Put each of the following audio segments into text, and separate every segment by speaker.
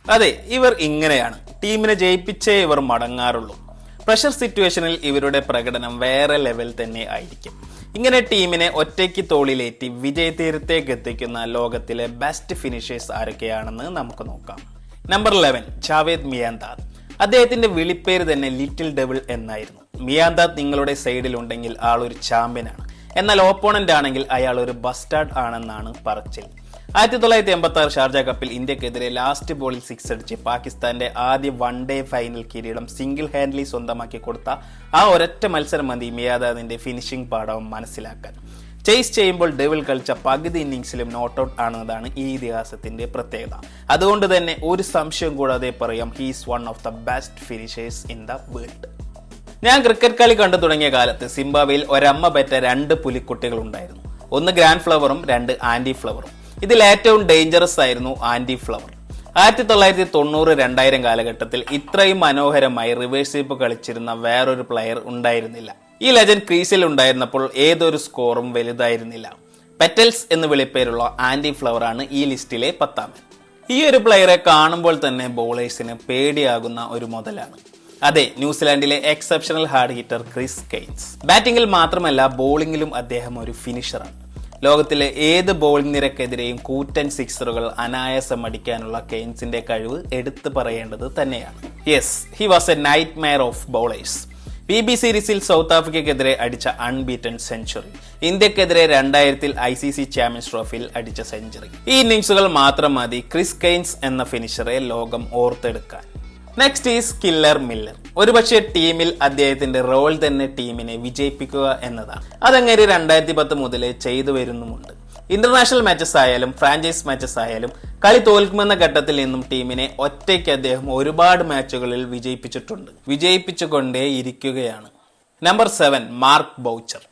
Speaker 1: അതെ, ഇവർ ഇങ്ങനെയാണ്. ടീമിനെ ജയിപ്പിച്ചേ ഇവർ മടങ്ങാറുള്ളൂ. പ്രഷർ സിറ്റുവേഷനിൽ ഇവരുടെ പ്രകടനം വേറെ ലെവൽ തന്നെ ആയിരിക്കും. ഇങ്ങനെ ടീമിനെ ഒറ്റയ്ക്ക് തോളിലേറ്റി വിജയതീരത്തേക്ക് എത്തിക്കുന്ന ലോകത്തിലെ ബെസ്റ്റ് ഫിനിഷേഴ്സ് ആരൊക്കെയാണെന്ന് നമുക്ക് നോക്കാം. നമ്പർ 11, ജാവേദ് മിയാന്താദ്. അദ്ദേഹത്തിന്റെ വിളിപ്പേര് തന്നെ ലിറ്റിൽ ഡെവിൾ എന്നായിരുന്നു. മിയാന്താദ് നിങ്ങളുടെ സൈഡിലുണ്ടെങ്കിൽ ആളൊരു ചാമ്പ്യനാണ്, എന്നാൽ ഓപ്പോണന്റ് ആണെങ്കിൽ അയാൾ ഒരു ബസ്റ്റാർഡ് ആണെന്നാണ് പറച്ചിൽ. 1986 ഷാർജ കപ്പിൽ ഇന്ത്യക്കെതിരെ ലാസ്റ്റ് ബോളിൽ 6 അടിച്ച് പാകിസ്ഥാന്റെ ആദ്യ വൺ ഡേ ഫൈനൽ കിരീടം സിംഗിൾ ഹാൻഡ്ലി സ്വന്തമാക്കി കൊടുത്ത ആ ഒരൊറ്റ മത്സരം മതി മിയാദാദിന്റെ ഫിനിഷിംഗ് പാഠവും മനസ്സിലാക്കാൻ. ചേസ് ചെയ്യുമ്പോൾ ഡെവിൾ കളിച്ച പകുതി ഇന്നിംഗ്സിലും നോട്ട് ഔട്ട് ആണെന്നതാണ് ഈ ഇതിഹാസത്തിന്റെ പ്രത്യേകത. അതുകൊണ്ട് തന്നെ ഒരു സംശയം കൂടാതെ പറയാം, he's one of the best finishers in the world. ഞാൻ ക്രിക്കറ്റ് കളി കണ്ടു തുടങ്ങിയ കാലത്ത് സിംബാബ്വേയിൽ ഒരമ്മ പെറ്റ 2 പുലിക്കുട്ടികൾ ഉണ്ടായിരുന്നു. ഒന്ന് ഗ്രാൻഡ് ഫ്ലവറും 2 ആന്റി ഫ്ലവറും. ഇതിൽ ഏറ്റവും ഡേഞ്ചറസ് ആയിരുന്നു ആന്റി ഫ്ലവർ. 1990-2000 കാലഘട്ടത്തിൽ ഇത്രയും മനോഹരമായി റിവേഴ്സ് സ്വീപ്പ് കളിച്ചിരുന്ന വേറൊരു പ്ലെയർ ഉണ്ടായിരുന്നില്ല. ഈ ലെജൻഡ് ക്രീസിൽ ഉണ്ടായിരുന്നപ്പോൾ ഏതൊരു സ്കോറും വലുതായിരുന്നില്ല. പെറ്റൽസ് എന്ന് വിളിപ്പേരുള്ള ആന്റി ഫ്ലവർ ആണ് ഈ ലിസ്റ്റിലെ 10ാമൻ. ഈ ഒരു പ്ലെയറെ കാണുമ്പോൾ തന്നെ ബോളേഴ്സിന് പേടിയാകുന്ന ഒരു മുതലാണ്. അതെ, ന്യൂസിലാൻഡിലെ exceptional hard hitter Chris Cairns. ബാറ്റിംഗിൽ മാത്രമല്ല ബോളിംഗിലും അദ്ദേഹം ഒരു ഫിനിഷറാണ്. ലോകത്തിലെ ഏത് ബോളിംഗ് നിരക്കെതിരെയും കൂറ്റൻ സിക്സറുകൾ അനായാസം അടിക്കാനുള്ള കെയ്ൻസിന്റെ കഴിവ് എടുത്തു പറയേണ്ടത് തന്നെയാണ്. Yes, he was A night Meyer of bowlers. PB സീരീസിൽ സൗത്ത് ആഫ്രിക്കയ്ക്കെതിരെ അടിച്ച അൺബീറ്റൺ സെഞ്ചുറി, ഇന്ത്യക്കെതിരെ 2000 ICC ചാമ്പ്യൻസ് ട്രോഫിയിൽ അടിച്ച സെഞ്ചുറി, ഈ ഇന്നിംഗ്സുകൾ മാത്രം മതി ക്രിസ് കെയ്ൻസ് എന്ന ഫിനിഷറെ ലോകം ഓർത്തെടുക്കാൻ. Next is killer Miller. ഒരുപക്ഷെ ടീമിൽ അദ്ദേഹത്തിന്റെ റോൾ തന്നെ ടീമിനെ വിജയിപ്പിക്കുക എന്നതാണ്. അതങ്ങനെ 2010 മുതലേ ചെയ്തു വരുന്നുമുണ്ട്. ഇന്റർനാഷണൽ മാച്ചസ് ആയാലും ഫ്രാഞ്ചൈസ് മാച്ചസ് ആയാലും കളി തോൽക്കുമെന്ന ഘട്ടത്തിൽ നിന്നും ടീമിനെ ഒറ്റയ്ക്ക് അദ്ദേഹം ഒരുപാട് മാച്ചുകളിൽ വിജയിപ്പിച്ചുകൊണ്ടേ ഇരിക്കുകയാണ്. Number 7, mark Boucher.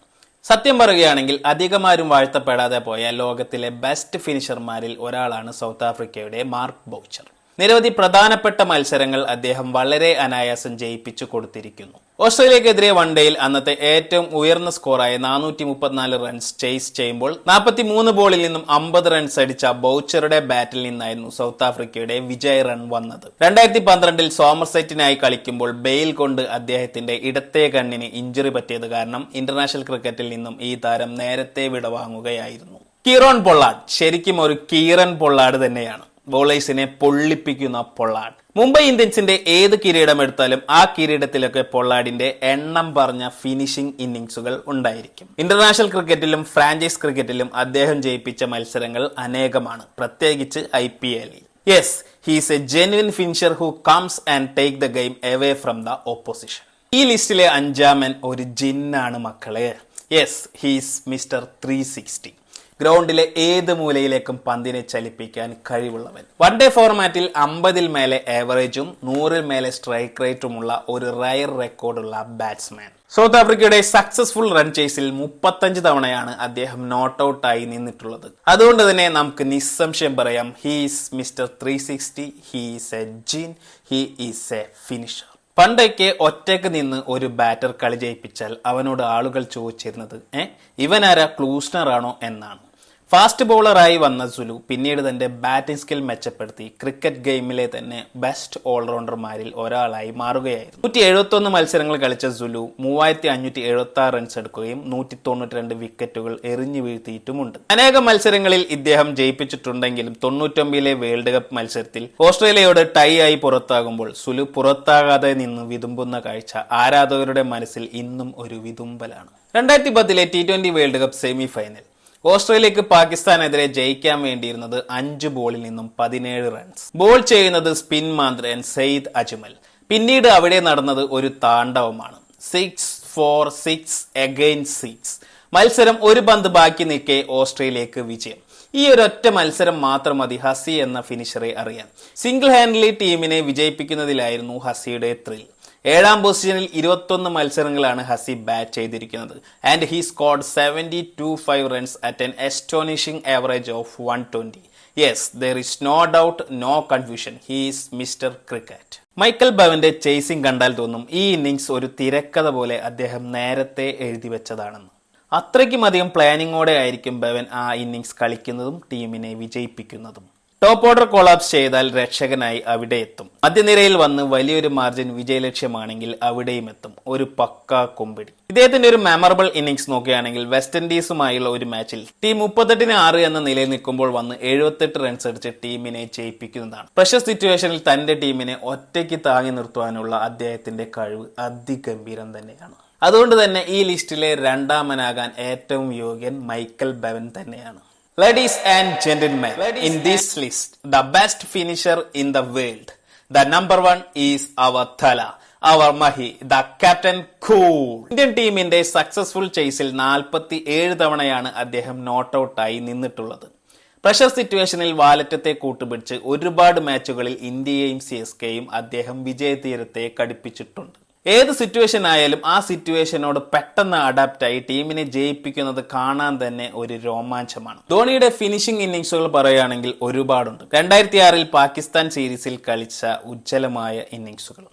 Speaker 1: സത്യം പറയുകയാണെങ്കിൽ അധികമാരും വാഴ്ത്തപ്പെടാതെ പോയ ലോകത്തിലെ ബെസ്റ്റ് ഫിനിഷർമാരിൽ ഒരാളാണ് സൗത്ത് ആഫ്രിക്കയുടെ മാർക്ക് ബൗച്ചർ. നിരവധി പ്രധാനപ്പെട്ട മത്സരങ്ങൾ അദ്ദേഹം വളരെ അനായാസം ജയിപ്പിച്ചു കൊടുത്തിരിക്കുന്നു. ഓസ്ട്രേലിയക്കെതിരെ വൺ ഡേയിൽ അന്നത്തെ ഏറ്റവും ഉയർന്ന സ്കോറായ 434 റൺസ് ചേസ് ചെയ്യുമ്പോൾ 43 ബോളിൽ നിന്നും 50 റൺസ് അടിച്ച ബൗച്ചറുടെ ബാറ്റിൽ നിന്നായിരുന്നു സൗത്ത് ആഫ്രിക്കയുടെ വിജയ റൺ വന്നത്. 2012 സോമർസെറ്റിനായി കളിക്കുമ്പോൾ ബെയിൽ കൊണ്ട് അദ്ദേഹത്തിന്റെ ഇടത്തെ കണ്ണിന് ഇഞ്ചുറി പറ്റിയത് കാരണം ഇന്റർനാഷണൽ ക്രിക്കറ്റിൽ നിന്നും ഈ താരം നേരത്തെ വിടവാങ്ങുകയായിരുന്നു. കീറോൺ പൊള്ളാർഡ് ശരിക്കും ഒരു കീറൻ പൊള്ളാർഡ് തന്നെയാണ്. ബോളേഴ്സിനെ പൊള്ളിപ്പിക്കുന്ന പൊള്ളാർഡ്. മുംബൈ ഇന്ത്യൻസിന്റെ ഏത് കിരീടം എടുത്താലും ആ കിരീടത്തിലൊക്കെ പൊള്ളാർഡിന്റെ എണ്ണം പറഞ്ഞ ഫിനിഷിംഗ് ഇന്നിംഗ്സുകൾ ഉണ്ടായിരിക്കും. ഇന്റർനാഷണൽ ക്രിക്കറ്റിലും ഫ്രാഞ്ചൈസ് ക്രിക്കറ്റിലും അദ്ദേഹം ജയിപ്പിച്ച മത്സരങ്ങൾ അനേകമാണ്, പ്രത്യേകിച്ച് IPL-ൽ. Yes, he's a genuine finisher who comes and take the game away from the opposition. ഈ ലിസ്റ്റിലെ 5ാമൻ ഒരു ജിന്നാണ് മക്കളെ. Yes, he's mister 360. ഗ്രൗണ്ടിലെ ഏത് മൂലയിലേക്കും പന്തിനെ ചലിപ്പിക്കാൻ കഴിവുള്ളവൻ. വൺ ഡേ ഫോർമാറ്റിൽ 50-ൽ മേലെ ആവറേജും 100-ൽ മേലെ സ്ട്രൈക്ക് റേറ്റുമുള്ള ഒരു റയർ റെക്കോർഡുള്ള ബാറ്റ്സ്മാൻ. സൗത്ത് ആഫ്രിക്കയുടെ സക്സസ്ഫുൾ റൺ ചേസിൽ 35 തവണയാണ് അദ്ദേഹം നോട്ട് ഔട്ടായി നിന്നിട്ടുള്ളത്. അതുകൊണ്ട് തന്നെ നമുക്ക് നിസ്സംശയം പറയാം, he's mister 360. He's a gene. He is a finisher. പണ്ടൊക്കെ ഒറ്റയ്ക്ക് നിന്ന് ഒരു ബാറ്റർ കളി ജയിപ്പിച്ചാൽ അവനോട് ആളുകൾ ചോദിച്ചിരുന്നത് ഇവനാരാ, ക്ലൂസ്നർ ആണോ എന്നാണ്. ഫാസ്റ്റ് ബോളറായി വന്ന സുലു പിന്നീട് തന്റെ ബാറ്റിംഗ് സ്കിൽ മെച്ചപ്പെടുത്തി ക്രിക്കറ്റ് ഗെയിമിലെ തന്നെ ബെസ്റ്റ് ഓൾറൗണ്ടർമാരിൽ ഒരാളായി മാറുകയായിരുന്നു. 171 മത്സരങ്ങൾ കളിച്ച സുലു 3576 റൺസ് എടുക്കുകയും 192 വിക്കറ്റുകൾ എറിഞ്ഞു വീഴ്ത്തിയിട്ടുമുണ്ട്. അനേകം മത്സരങ്ങളിൽ ഇദ്ദേഹം ജയിപ്പിച്ചിട്ടുണ്ടെങ്കിലും 99-ലെ വേൾഡ് കപ്പ് മത്സരത്തിൽ ഓസ്ട്രേലിയയോട് ടൈ ആയി പുറത്താകുമ്പോൾ സുലു പുറത്താകാതെ നിന്ന് വിതുമ്പുന്ന കാഴ്ച ആരാധകരുടെ മനസ്സിൽ ഇന്നും ഒരു വിതുമ്പലാണ്. 2010-ലെ T20 world cup semi final ഓസ്ട്രേലിയക്ക് പാകിസ്ഥാനെതിരെ ജയിക്കാൻ വേണ്ടിയിരുന്നത് 5 ബോളിൽ നിന്നും 17 റൺസ്. ബോൾ ചെയ്യുന്നത് സ്പിൻ മാന്ത്രൻ സെയ്ദ് അജ്മൽ. പിന്നീട് അവിടെ നടന്നത് ഒരു താണ്ഡവമാണ്. 6, 4, 6 അഗൈൻ 6. മത്സരം ഒരു പന്ത് ബാക്കി നിൽക്കെ ഓസ്ട്രേലിയക്ക് വിജയം. ഈ ഒരൊറ്റ മത്സരം മാത്രം മതി ഹസി എന്ന ഫിനിഷറെ അറിയാൻ. സിംഗിൾ ഹാൻഡിലി ടീമിനെ വിജയിപ്പിക്കുന്നതിലായിരുന്നു ഹസിയുടെ ത്രിൽ. 7ാം പൊസിഷനിൽ 21 മത്സരങ്ങളാണ് ഹസി ബാറ്റ് ചെയ്തിരിക്കുന്നത്. And he scored 72.5 runs at an astonishing average of 120. Yes, there is no doubt, no confusion, he is mister cricket. Michael ബവന്റെ ചേസിംഗ് കണ്ടാൽ തോന്നും ഈ ഇന്നിംഗ്സ് ഒരു തിരക്കഥ പോലെ അദ്ദേഹം നേരത്തെ എഴുതി വെച്ചതാണെന്ന്. അത്രയ്ക്കും അധികം പ്ലാനിങ്ങോടെ ആയിരിക്കും ബവൻ ആ ഇന്നിംഗ്സ് കളിക്കുന്നതും ടീമിനെ വിജയിപ്പിക്കുന്നതും. ടോപ്പ് ഓർഡർ കൊളാപ്സ് ചെയ്താൽ രക്ഷകനായി അവിടെ എത്തും. മധ്യനിരയിൽ വന്ന് വലിയൊരു മാർജിൻ വിജയലക്ഷ്യമാണെങ്കിൽ അവിടെയും എത്തും. ഒരു പക്കാ കൊമ്പടി. ഇദ്ദേഹത്തിന്റെ ഒരു മെമ്മറബിൾ ഇന്നിംഗ്സ് നോക്കുകയാണെങ്കിൽ വെസ്റ്റ് ഇൻഡീസുമായുള്ള ഒരു മാച്ചിൽ ടീം 38-6 എന്ന നിലയിൽ നിൽക്കുമ്പോൾ വന്ന് 78 റൺസ് അടിച്ച് ടീമിനെ ജയിപ്പിക്കുന്നതാണ്. പ്രഷർ സിറ്റുവേഷനിൽ തന്റെ ടീമിനെ ഒറ്റയ്ക്ക് താങ്ങി നിർത്തുവാനുള്ള അദ്ദേഹത്തിന്റെ കഴിവ് അതിഗംഭീരം തന്നെയാണ്. അതുകൊണ്ട് തന്നെ ഈ ലിസ്റ്റിലെ രണ്ടാമനാകാൻ ഏറ്റവും യോഗ്യൻ മൈക്കൽ ബെവൻ തന്നെയാണ്. Ladies and gentlemen, in this list, the best finisher in the world, the number one is our Thala, our Mahi, the Captain Cool. Indian ടീമിന്റെ സക്സസ്ഫുൾ ചേസിൽ 47 തവണയാണ് അദ്ദേഹം നോട്ട് ഔട്ടായി നിന്നിട്ടുള്ളത്. പ്രഷർ സിറ്റുവേഷനിൽ വാലറ്റത്തെ കൂട്ടുപിടിച്ച് ഒരുപാട് മാച്ചുകളിൽ ഇന്ത്യയെയും CSKയും അദ്ദേഹം വിജയതീരത്തെ കടുപ്പിച്ചിട്ടുണ്ട്. ഏത് സിറ്റുവേഷൻ ആയാലും ആ സിറ്റുവേഷനോട് പെട്ടെന്ന് അഡാപ്റ്റായി ടീമിനെ ജയിപ്പിക്കുന്നത് കാണാൻ തന്നെ ഒരു രോമാഞ്ചമാണ്. ധോണിയുടെ ഫിനിഷിംഗ് ഇന്നിംഗ്സുകൾ പറയുകയാണെങ്കിൽ ഒരുപാടുണ്ട്. 2006 പാകിസ്ഥാൻ സീരീസിൽ കളിച്ച ഉജ്ജ്വലമായ ഇന്നിംഗ്സുകൾ,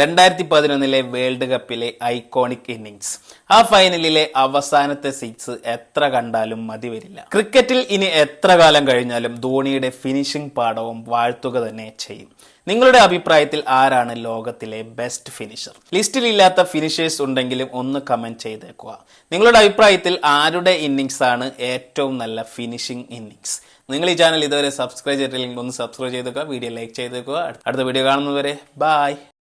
Speaker 1: 2011 വേൾഡ് കപ്പിലെ ഐക്കോണിക് ഇന്നിംഗ്സ്, ആ ഫൈനലിലെ അവസാനത്തെ സിക്സ് എത്ര കണ്ടാലും മതി വരില്ല. ക്രിക്കറ്റിൽ ഇനി എത്ര കാലം കഴിഞ്ഞാലും ധോണിയുടെ ഫിനിഷിംഗ് പാഠവും വാഴ്ത്തുക തന്നെ ചെയ്യും. നിങ്ങളുടെ അഭിപ്രായത്തിൽ ആരാണ് ലോകത്തിലെ ബെസ്റ്റ് ഫിനിഷർ? ലിസ്റ്റിൽ ഇല്ലാത്ത ഫിനിഷേഴ്സ് ഉണ്ടെങ്കിലും ഒന്ന് കമന്റ് ചെയ്തേക്കുക. നിങ്ങളുടെ അഭിപ്രായത്തിൽ ആരുടെ ഇന്നിംഗ്സ് ആണ് ഏറ്റവും നല്ല ഫിനിഷിംഗ് ഇന്നിംഗ്സ്? നിങ്ങൾ ഈ ചാനൽ ഇതുവരെ സബ്സ്ക്രൈബ് ചെയ്തിട്ടില്ലെങ്കിൽ ഒന്ന് സബ്സ്ക്രൈബ് ചെയ്തേക്കുക, വീഡിയോ ലൈക്ക് ചെയ്തേക്കുക. അടുത്ത വീഡിയോ കാണുന്നതുവരെ ബൈ.